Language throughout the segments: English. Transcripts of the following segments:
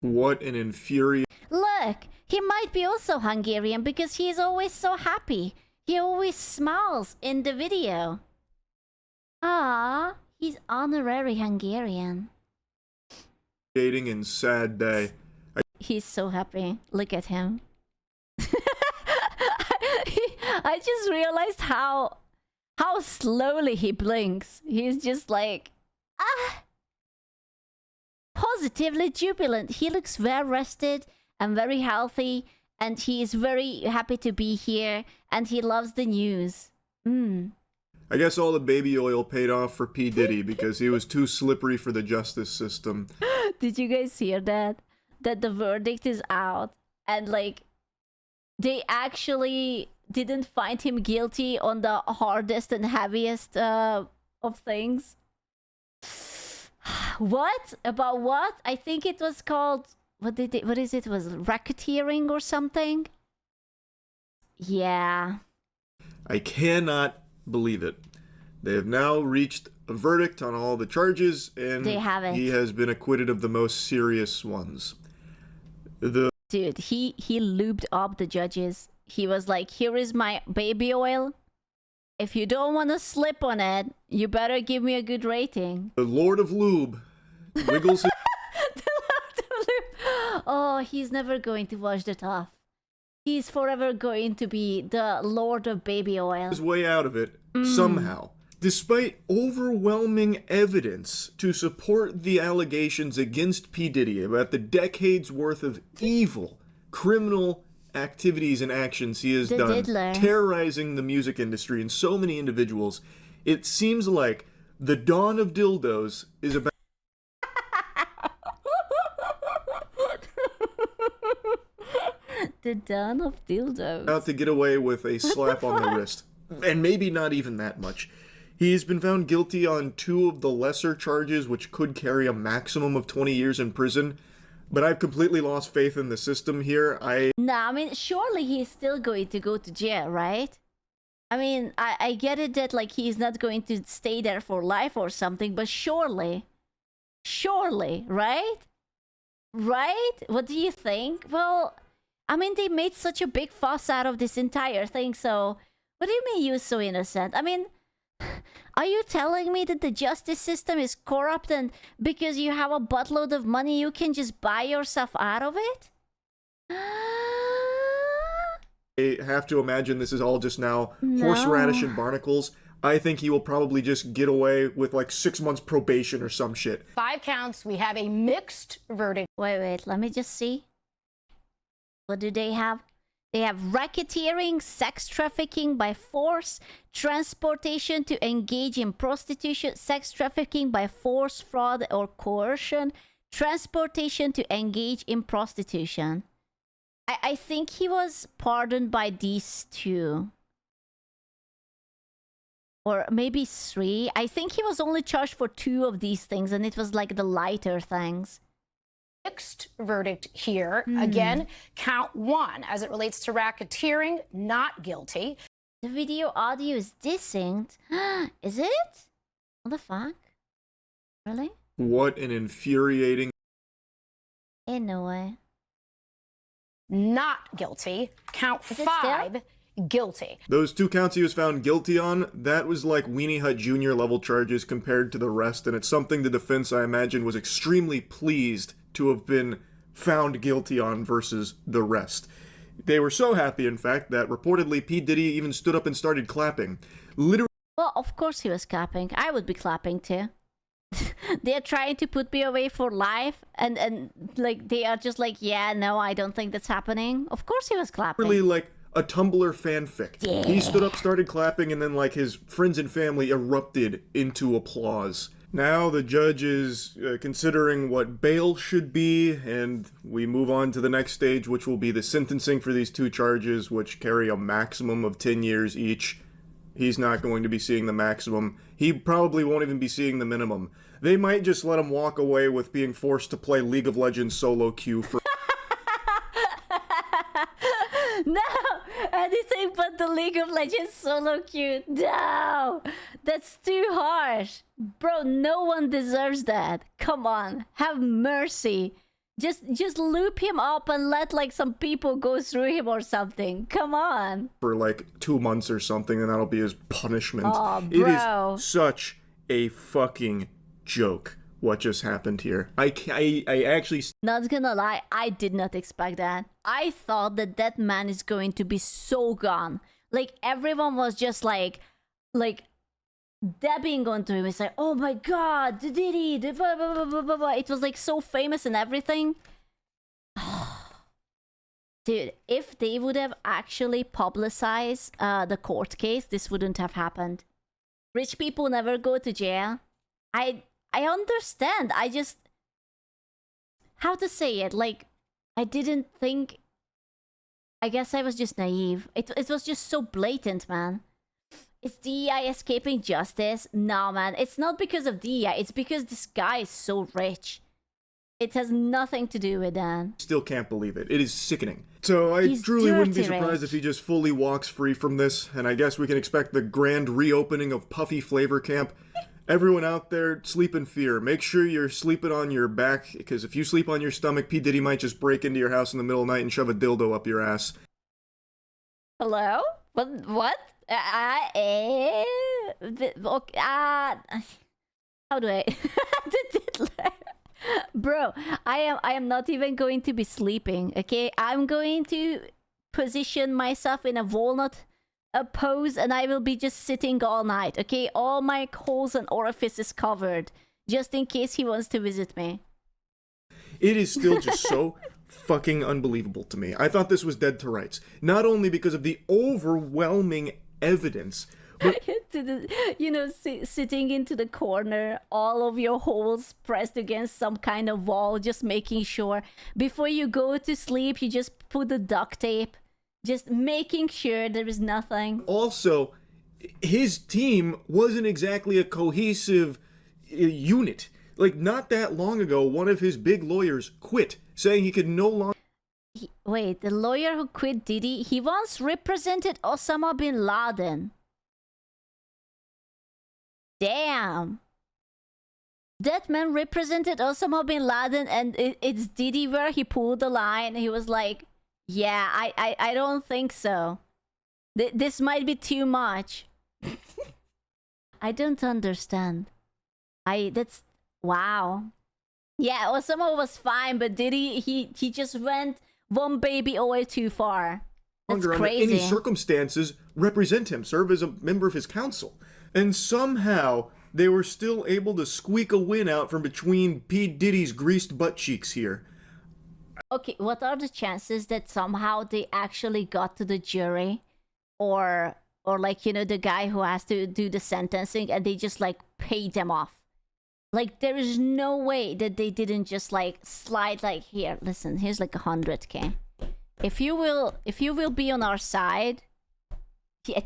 What an infuriating... Look, he might be also Hungarian because he is always so happy. He always smiles in the video. Ah, he's honorary Hungarian. and sad day. He's so happy. Look at him. I just realized how slowly he blinks. He's just like, positively jubilant. He looks very rested and very healthy, and he is very happy to be here, and he loves the news. I guess all the baby oil paid off for P. Diddy because he was too slippery for the justice system. Did you guys hear that? That the verdict is out, and like, they actually didn't find him guilty on the hardest and heaviest of things. What? About what? I think it was called... What is it? Was racketeering or something? Yeah. I cannot believe it. They have now reached a verdict on all the charges, and they haven't. He has been acquitted of the most serious ones. Dude, he lubed up the judges. He was like, here is my baby oil. If you don't want to slip on it, you better give me a good rating. The Lord of Lube wiggles his... The Lord of Lube. Oh, he's never going to wash that off. He's forever going to be the Lord of baby oil. His way out of it, somehow. Despite overwhelming evidence to support the allegations against P. Diddy about the decades worth of evil, criminal activities and actions he has done, terrorizing the music industry and so many individuals, it seems like the dawn of dildos is about... The dawn of dildos. About to get away with a slap on the wrist. And maybe not even that much. He has been found guilty on 2 of the lesser charges, which could carry a maximum of 20 years in prison. But I've completely lost faith in the system here. Nah, I mean, surely he's still going to go to jail, right? I mean, I get it that, like, he's not going to stay there for life or something, but surely, right? Right? What do you think? Well, I mean, they made such a big fuss out of this entire thing, so... What do you mean you're so innocent? I mean... Are you telling me that the justice system is corrupt and because you have a buttload of money you can just buy yourself out of it? I have to imagine this is all just now horseradish and barnacles. I think he will probably just get away with like 6 months probation or some shit. 5 counts. We have a mixed verdict. Wait, let me just see. What do they have? They have racketeering, sex trafficking by force, transportation to engage in prostitution, sex trafficking by force, fraud, or coercion, transportation to engage in prostitution. I think he was pardoned by these 2. Or maybe 3. I think he was only charged for 2 of these things, and it was like the lighter things. Mixed verdict here. Again, count 1 as it relates to racketeering, not guilty. The video audio is desynced. Is it? What the fuck? Really? What an infuriating... Ain't no way. Not guilty. Count 5, guilty. Those 2 counts he was found guilty on, that was like Weenie Hut Jr. level charges compared to the rest, and it's something the defense, I imagine, was extremely pleased to have been found guilty on versus the rest. They were so happy, in fact, that reportedly P. Diddy even stood up and started clapping. Literally. Well, of course he was clapping. I would be clapping too. They're trying to put me away for life, and like they are just like, yeah, no, I don't think that's happening. Of course he was clapping. Really like a Tumblr fanfic. Yeah. He stood up, started clapping, and then like his friends and family erupted into applause. Now the judge is considering what bail should be, and we move on to the next stage, which will be the sentencing for these 2 charges, which carry a maximum of 10 years each. He's not going to be seeing the maximum. He probably won't even be seeing the minimum. They might just let him walk away with being forced to play League of Legends solo queue for... No! Anything but the League of Legends solo queue. No! That's too harsh. Bro, no one deserves that. Come on. Have mercy. Just loop him up and let like some people go through him or something. Come on. For like 2 months or something, and that'll be his punishment. Oh, It bro. is such a fucking joke what just happened here. I actually... Not gonna lie, I did not expect that. I thought that that man is going to be so gone. Like, everyone was just like dabbing onto him. It's like, oh my god, the Diddy, the blah, blah, blah, blah, blah, blah. It was like so famous and everything. Dude, if they would have actually publicized the court case, this wouldn't have happened. Rich people never go to jail. I understand. I just... How to say it? Like, I didn't think... I guess I was just naive. It was just so blatant, man. Is DEI escaping justice? No, man. It's not because of DEI. It's because this guy is so rich. It has nothing to do with that. Still can't believe it. It is sickening. So I He's truly wouldn't be dirty surprised rich. if he just fully walks free from this, and I guess we can expect the grand reopening of Puffy Flavor Camp. Everyone out there, sleep in fear. Make sure you're sleeping on your back, because if you sleep on your stomach, P. Diddy might just break into your house in the middle of the night and shove a dildo up your ass. Hello? What? Okay, how do I... Bro, I am not even going to be sleeping, okay? I'm going to position myself in a walnut pose and I will be just sitting all night, okay? All my holes and orifices covered, just in case he wants to visit me. It is still just so fucking unbelievable to me. I thought this was dead to rights. Not only because of the overwhelming evidence, but Sitting into the corner, all of your holes pressed against some kind of wall, just making sure. Before you go to sleep, you just put the duct tape, just making sure there is nothing. also, his team wasn't exactly a cohesive unit. Like, not that long ago, one of his big lawyers quit, saying he could no longer... Wait, the lawyer who quit Diddy, he once represented Osama bin Laden. Damn. That man represented Osama bin Laden, and it's Diddy where he pulled the line. He was like, yeah, I don't think so. This might be too much. I don't understand. That's... Wow. Yeah, Osama was fine, but Diddy, he just went one baby away too far. That's under crazy. any circumstances represent him, serve as a member of his council. And somehow they were still able to squeak a win out from between P. Diddy's greased butt cheeks here. Okay, what are the chances that somehow they actually got to the jury? Or like, the guy who has to do the sentencing and they just like paid them off? Like, there is no way that they didn't just like slide like, here, listen, here's like 100K. If you will be on our side, yeah.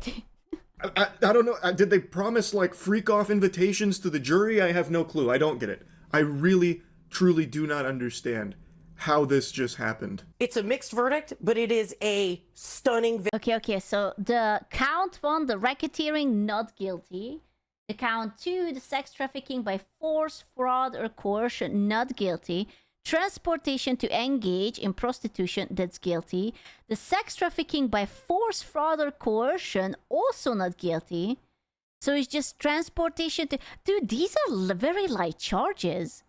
I don't know. Did they promise like Freakoff invitations to the jury? I have no clue. I don't get it. I really, truly do not understand how this just happened. It's a mixed verdict, but it is a stunning Okay, so the count 1, the racketeering, not guilty. The count 2, the sex trafficking by force, fraud, or coercion, not guilty. Transportation to engage in prostitution, that's guilty. The sex trafficking by force, fraud, or coercion, also not guilty. So it's just transportation to... Dude, these are very light charges.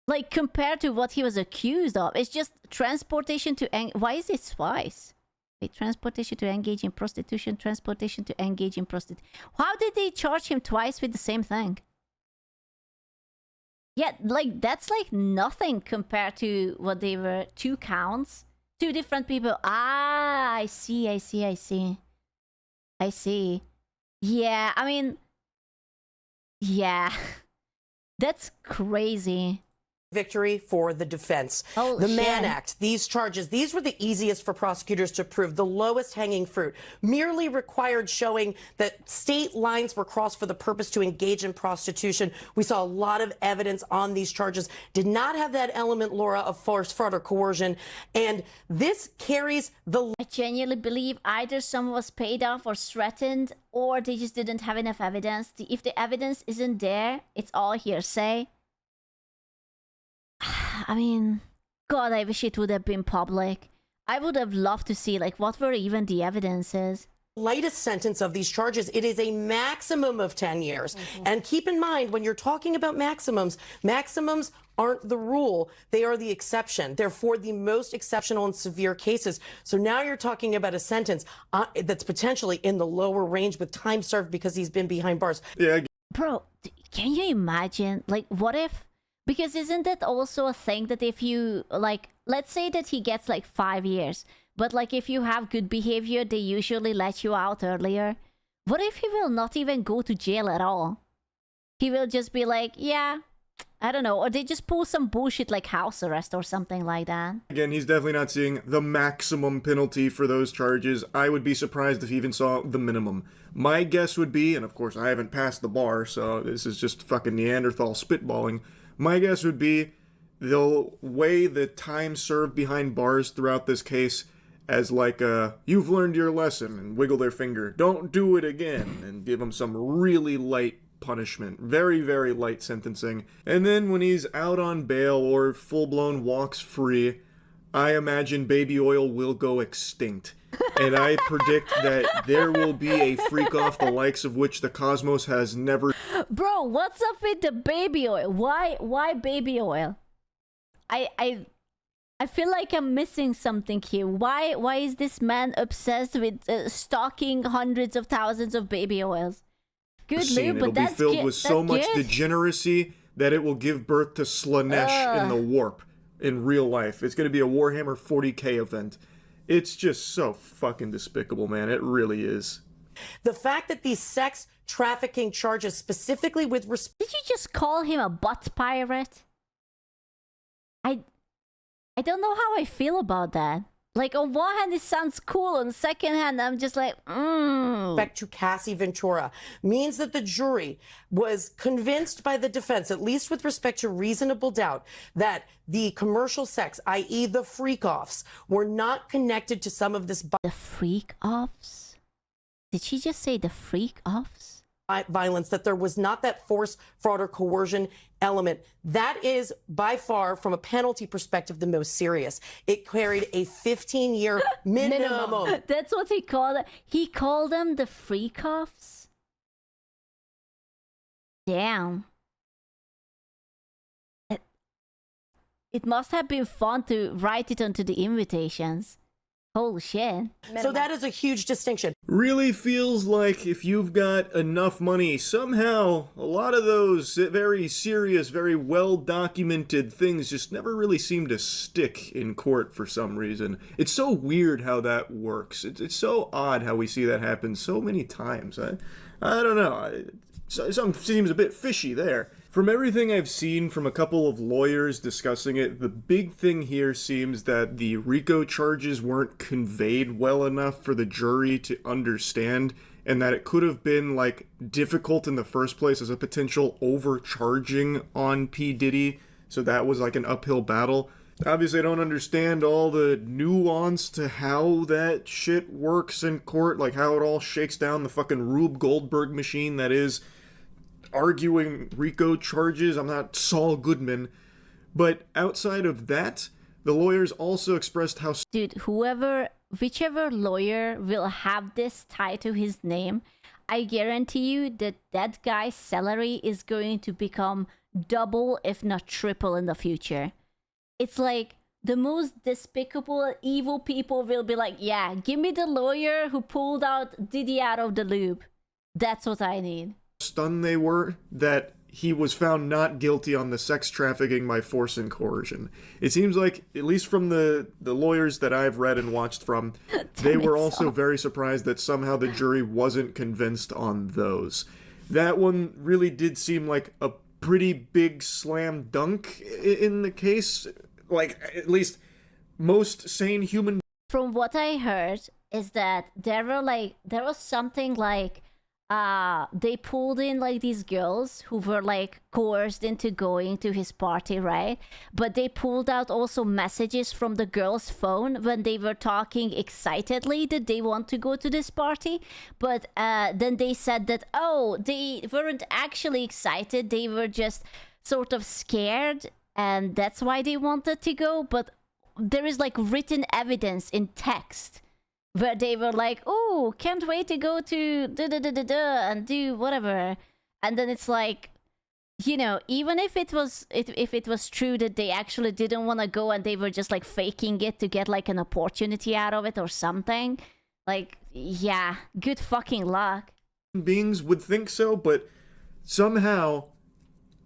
Like, compared to what he was accused of. It's just transportation to... Why is it twice? Wait, transportation to engage in prostitution, transportation to engage in prostitution. How did they charge him twice with the same thing? Yeah, like, that's like nothing compared to what they were. 2 counts. 2 different people. Ah, I see. Yeah, I mean... Yeah. That's crazy. victory for the defense. Oh, the Mann shit. Act, these charges, these were the easiest for prosecutors to prove, the lowest hanging fruit, merely required showing that state lines were crossed for the purpose to engage in prostitution. We saw a lot of evidence on these charges, did not have that element, Laura, of force, fraud, or coercion. And this carries the... I genuinely believe either someone was paid off or threatened, or they just didn't have enough evidence. If the evidence isn't there, it's all hearsay. I mean, God, I wish it would have been public. I would have loved to see, like, what were even the evidences. Lightest sentence of these charges. It is a maximum of 10 years. And keep in mind, when you're talking about maximums aren't the rule. They are the exception. They're for the most exceptional and severe cases. So now you're talking about a sentence that's potentially in the lower range with time served because he's been behind bars. Yeah, Bro, can you imagine? Like, what if... Because isn't that also a thing that if you, like, let's say that he gets, like, 5 years... But, like, if you have good behavior, they usually let you out earlier. What if he will not even go to jail at all? He will just be like, yeah, I don't know. Or they just pull some bullshit like house arrest or something like that. again, he's definitely not seeing the maximum penalty for those charges. I would be surprised if he even saw the minimum. My guess would be, and of course I haven't passed the bar, so this is just fucking Neanderthal spitballing. My guess would be they'll weigh the time served behind bars throughout this case as like you've learned your lesson, and wiggle their finger, don't do it again, and give him some really light punishment. Very, very light sentencing. And then when he's out on bail or full-blown walks free, I imagine baby oil will go extinct. And I predict that there will be a Freakoff the likes of which the cosmos has never... Bro, what's up with the baby oil? Why baby oil? I feel like I'm missing something here. Why is this man obsessed with stocking hundreds of thousands of baby oils? Good Scene. lube, but It'll be that's filled with so much good. degeneracy that it will give birth to Slanesh in the warp in real life. It's going to be a Warhammer 40k event. It's just so fucking despicable, man. It really is. The fact that these sex trafficking charges, specifically with respect... Did you just call him a butt pirate? I don't know how I feel about that. Like, on one hand, it sounds cool. On the second hand, I'm just like, to Cassie Ventura means that the jury was convinced by the defense, at least with respect to reasonable doubt, that the commercial sex, i.e. the freak-offs, were not connected to some of this the freak-offs? Did she just say the freak-offs? violence, that there was not that force, fraud, or coercion element. That is by far, from a penalty perspective, the most serious. It carried a 15-year minimum. That's what he called it. He called them the freak-offs? Damn. It must have been fun to write it onto the invitations. Holy shit. So that is a huge distinction. Really feels like if you've got enough money, somehow a lot of those very serious, very well-documented things just never really seem to stick in court for some reason. It's so weird how that works. It's so odd how we see that happen so many times. I don't know. Something seems a bit fishy there. From everything I've seen from a couple of lawyers discussing it, the big thing here seems that the RICO charges weren't conveyed well enough for the jury to understand, and that it could have been, like, difficult in the first place as a potential overcharging on P. Diddy, so that was like an uphill battle. Obviously, I don't understand all the nuance to how that shit works in court, like how it all shakes down the fucking Rube Goldberg machine that is arguing RICO charges. I'm not Saul Goodman. But outside of that, the lawyers also expressed how... Dude, whichever lawyer will have this tied to his name, I guarantee you that that guy's salary is going to become double, if not triple, in the future. It's like the most despicable, evil people will be like, yeah, give me the lawyer who pulled out Diddy out of the loop. That's what I need. Stunned they were that he was found not guilty on the sex trafficking by force and coercion. It seems like, at least from the lawyers that I've read and watched from, they were also very surprised that somehow the jury wasn't convinced on those. That one really did seem like a pretty big slam dunk in the case. Like, at least most sane human... From what I heard is that there was something like they pulled in like these girls who were like coerced into going to his party, right? But they pulled out also messages from the girl's phone when they were talking excitedly that they want to go to this party. But then they said that, oh, they weren't actually excited. They were just sort of scared, and that's why they wanted to go. But there is like written evidence in text where they were like, oh, can't wait to go to and do whatever. And then it's like, you know, even if it was true that they actually didn't want to go and they were just like faking it to get like an opportunity out of it or something, like, yeah, good fucking luck. Beings would think so, but somehow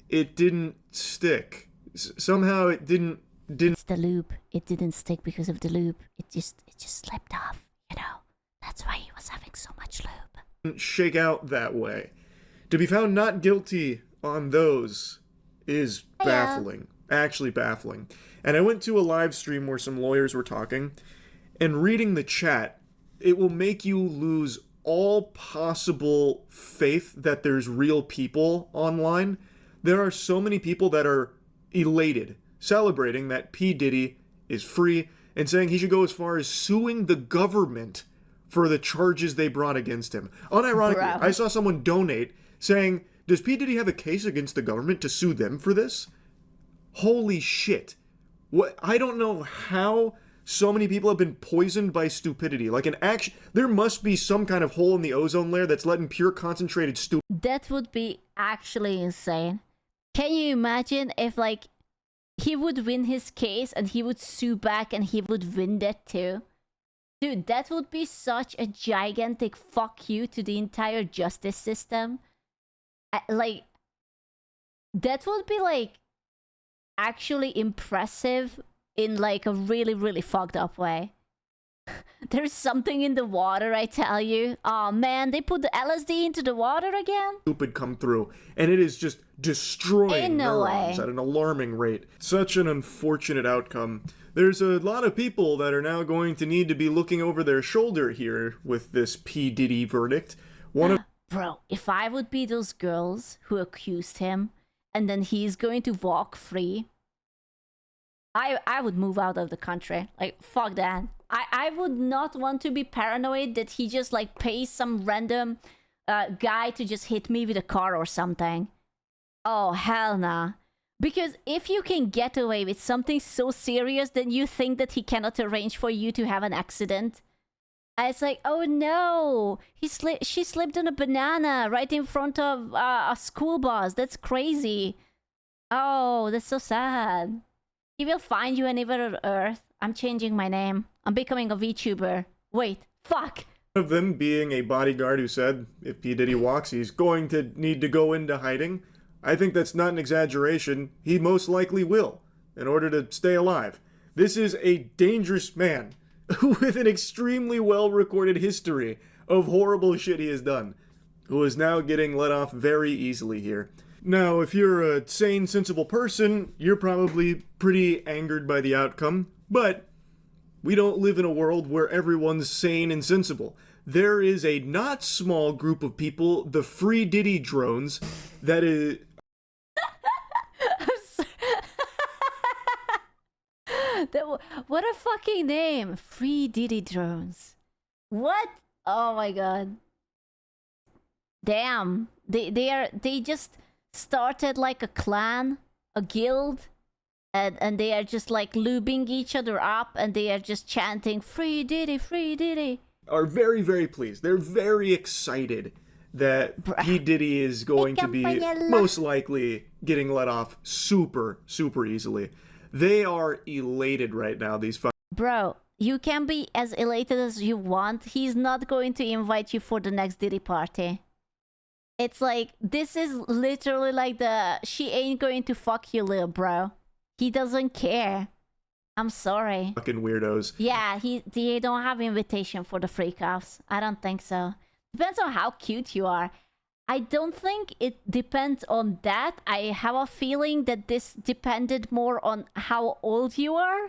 it didn't stick. Somehow it didn't. It's the loop. It didn't stick because of the loop. It just slipped off, you know. That's why he was having so much loop. Shake out that way. To be found not guilty on those is baffling. Actually baffling. And I went to a live stream where some lawyers were talking, and reading the chat, it will make you lose all possible faith that there's real people online. There are so many people that are elated, celebrating that P. Diddy is free, and saying he should go as far as suing the government for the charges they brought against him. Unironically, Bro. I saw someone donate saying, does P. Diddy have a case against the government to sue them for this? Holy shit. What? I don't know how so many people have been poisoned by stupidity. Like an action, there must be some kind of hole in the ozone layer that's letting pure concentrated That would be actually insane. Can you imagine if like he would win his case and he would sue back and he would win that too? Dude, that would be such a gigantic fuck you to the entire justice system. Like, that would be like actually impressive in like a really, really fucked up way. There's something in the water, I tell you. Oh man, they put the LSD into the water again? stupid come through, and it is just destroying In no neurons way. at an alarming rate. Such an unfortunate outcome. There's a lot of people that are now going to need to be looking over their shoulder here with this P. Diddy verdict. One of Bro, if I would be those girls who accused him and then he's going to walk free, I would move out of the country. Like, fuck that. I would not want to be paranoid that he just like pays some random guy to just hit me with a car or something. Oh, hell nah. Because if you can get away with something so serious, then you think that he cannot arrange for you to have an accident. And it's like, oh no, she slipped on a banana right in front of a school bus. That's crazy. Oh, that's so sad. He will find you anywhere on Earth. I'm changing my name. I'm becoming a VTuber. Wait, fuck. of them being a bodyguard who said if P. Diddy walks, he's going to need to go into hiding. I think that's not an exaggeration. He most likely will, in order to stay alive. This is a dangerous man with an extremely well-recorded history of horrible shit he has done, who is now getting let off very easily here. Now, if you're a sane, sensible person, you're probably pretty angered by the outcome, but we don't live in a world where everyone's sane and sensible. There is a not small group of people, the Free Diddy drones, that is... What a fucking name! Free Diddy drones. What? Oh my god. Damn. They just started like a clan, a guild, and they are just like lubing each other up, and they are just chanting Free Diddy, Free Diddy. Are very, very pleased. They're very excited that P. Diddy is going to be most likely getting let off super, super easily. They are elated right now, these Bro, you can be as elated as you want. He's not going to invite you for the next Diddy party. It's like, this is literally like the she ain't going to fuck you, little bro. He doesn't care. I'm sorry. fucking weirdos. Yeah, they don't have invitation for the Freakoffs. I don't think so. Depends on how cute you are. I don't think it depends on that. I have a feeling that this depended more on how old you are.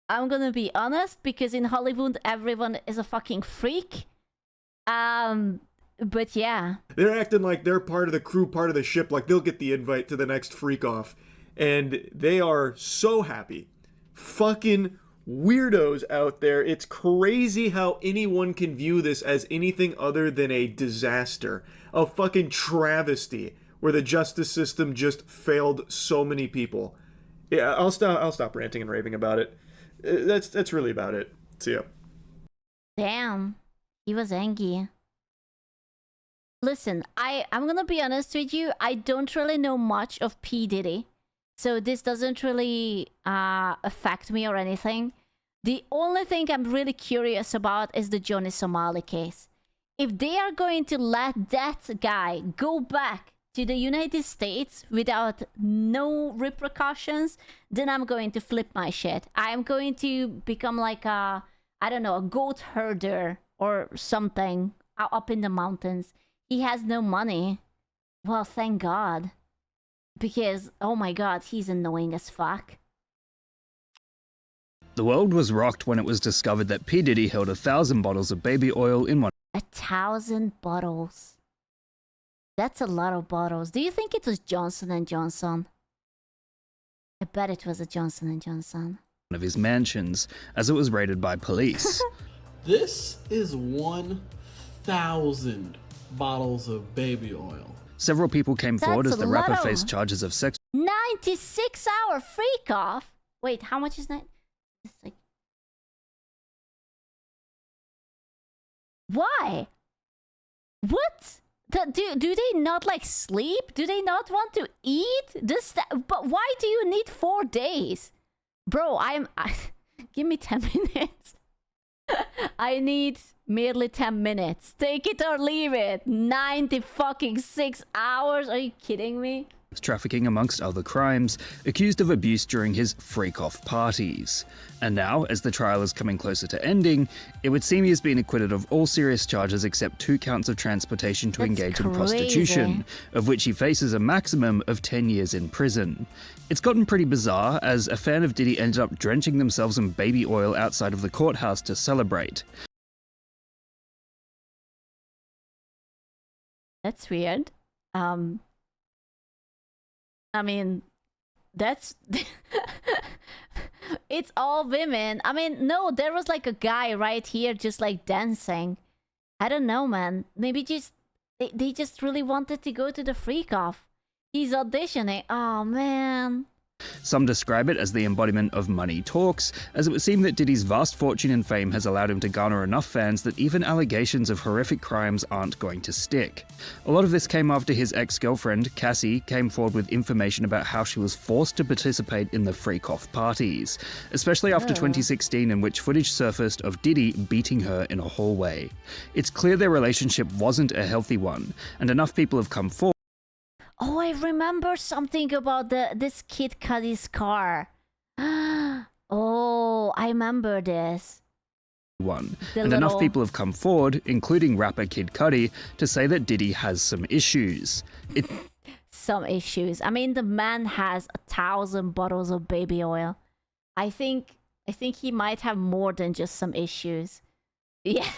I'm gonna be honest, because in Hollywood everyone is a fucking freak. But yeah. They're acting like they're part of the crew, part of the ship, like they'll get the invite to the next Freakoff. And they are so happy. Fucking weirdos out there. It's crazy how anyone can view this as anything other than a disaster. A fucking travesty where the justice system just failed so many people. Yeah, I'll stop ranting and raving about it. That's really about it. See ya. Damn, he was angry. Listen, I'm gonna be honest with you. I don't really know much of P. Diddy, so this doesn't really affect me or anything. The only thing I'm really curious about is the Johnny Somali case. If they are going to let that guy go back to the United States without no repercussions, then I'm going to flip my shit. I'm going to become like a, I don't know, a goat herder or something up in the mountains. He has no money. Well, thank God. Because, oh my God, he's annoying as fuck. The world was rocked when it was discovered that P. Diddy held 1,000 bottles of baby oil in one. 1,000 bottles. That's a lot of bottles. Do you think it was Johnson & Johnson? I bet it was a Johnson & Johnson. Of his mansions, as it was raided by police. This is 1,000 bottles of baby oil. Several people came forward That's as the a rapper lot of- faced charges of sex 96-hour Freakoff? Wait, how much is that? It's like... Why? What? Do they not like sleep? Do they not want to eat? But why do you need 4 days? Bro, give me 10 minutes. I need merely 10 minutes. Take it or leave it. 96 hours? Are you kidding me? trafficking amongst other crimes, accused of abuse during his Freakoff parties. And now, as the trial is coming closer to ending, it would seem he has been acquitted of all serious charges except 2 counts of transportation to That's engage in crazy. prostitution, of which he faces a maximum of 10 years in prison. It's gotten pretty bizarre, as a fan of Diddy ended up drenching themselves in baby oil outside of the courthouse to celebrate. That's weird. I mean, that's... It's all women. I mean, no, there was like a guy right here just like dancing. I don't know, man. Maybe just... They just really wanted to go to the Freakoff. He's auditioning. Oh, man. Some describe it as the embodiment of money talks, as it would seem that Diddy's vast fortune and fame has allowed him to garner enough fans that even allegations of horrific crimes aren't going to stick. A lot of this came after his ex-girlfriend, Cassie, came forward with information about how she was forced to participate in the Freakoff parties, especially after 2016, in which footage surfaced of Diddy beating her in a hallway. It's clear their relationship wasn't a healthy one, and enough people have come forward. Oh, I remember something about this Kid Cudi's car. Oh, I remember this. Enough people have come forward, including rapper Kid Cudi, to say that Diddy has some issues. Some issues. I mean, the man has 1,000 bottles of baby oil. I think he might have more than just some issues. Yeah.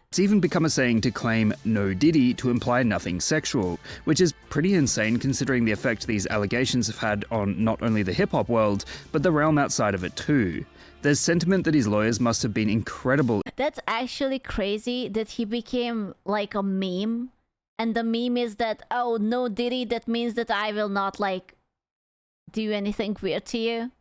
It's even become a saying to claim "no Diddy" to imply nothing sexual, which is pretty insane considering the effect these allegations have had on not only the hip-hop world, but the realm outside of it too. There's sentiment that his lawyers must have been incredible. That's actually crazy that he became like a meme. And the meme is that, oh, no Diddy, that means that I will not like do anything weird to you.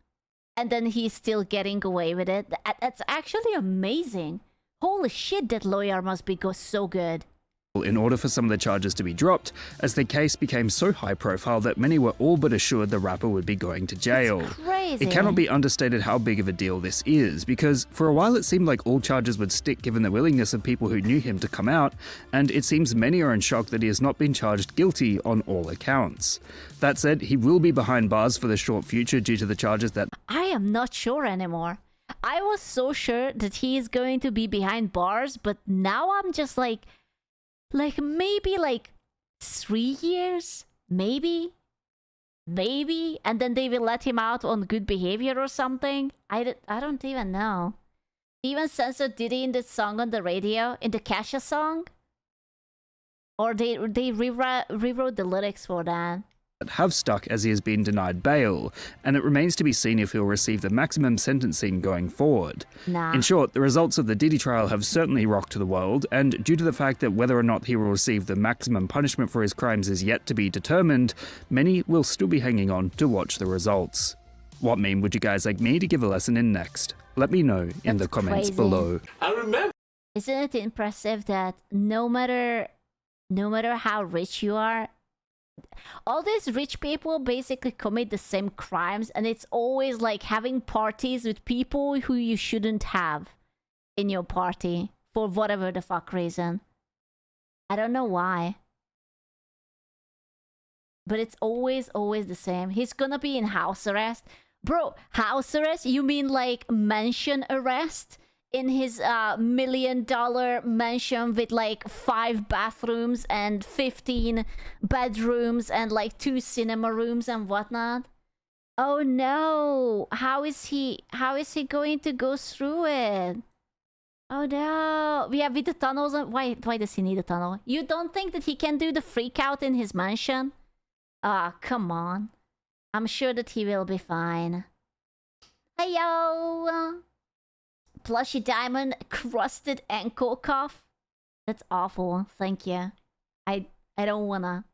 And then he's still getting away with it. That's actually amazing. Holy shit, that lawyer must be so good. In order for some of the charges to be dropped, as the case became so high profile that many were all but assured the rapper would be going to jail. It's crazy. It cannot be understated how big of a deal this is, because for a while it seemed like all charges would stick given the willingness of people who knew him to come out, and it seems many are in shock that he has not been charged guilty on all accounts. That said, he will be behind bars for the short future due to the charges that... I am not sure anymore. I was so sure that he is going to be behind bars, but now I'm just like maybe 3 years? Maybe? And then they will let him out on good behavior or something? I don't even know. They even censored Diddy in the song on the radio, in the Kesha song? Or they rewrote the lyrics for that? have stuck as he has been denied bail, and it remains to be seen if he'll receive the maximum sentencing going forward. Nah. In short, the results of the Diddy trial have certainly rocked the world, and due to the fact that whether or not he will receive the maximum punishment for his crimes is yet to be determined, many will still be hanging on to watch the results. What meme would you guys like me to give a lesson in next? Let me know in the That's comments crazy. below. Isn't it impressive that no matter how rich you are, all these rich people basically commit the same crimes, and it's always like having parties with people who you shouldn't have in your party for whatever the fuck reason. I don't know why. But it's always the same. He's gonna be in house arrest. Bro, house arrest? You mean like mansion arrest? In his $1 million mansion with like 5 bathrooms and 15 bedrooms and like 2 cinema rooms and whatnot? Oh no! How is he going to go through it? Oh no! Yeah, with the tunnels. Why does he need a tunnel? You don't think that he can do the freak out in his mansion? Ah, come on. I'm sure that he will be fine. Heyo! Plushy diamond crusted ankle cuff. That's awful. Thank you. I don't wanna.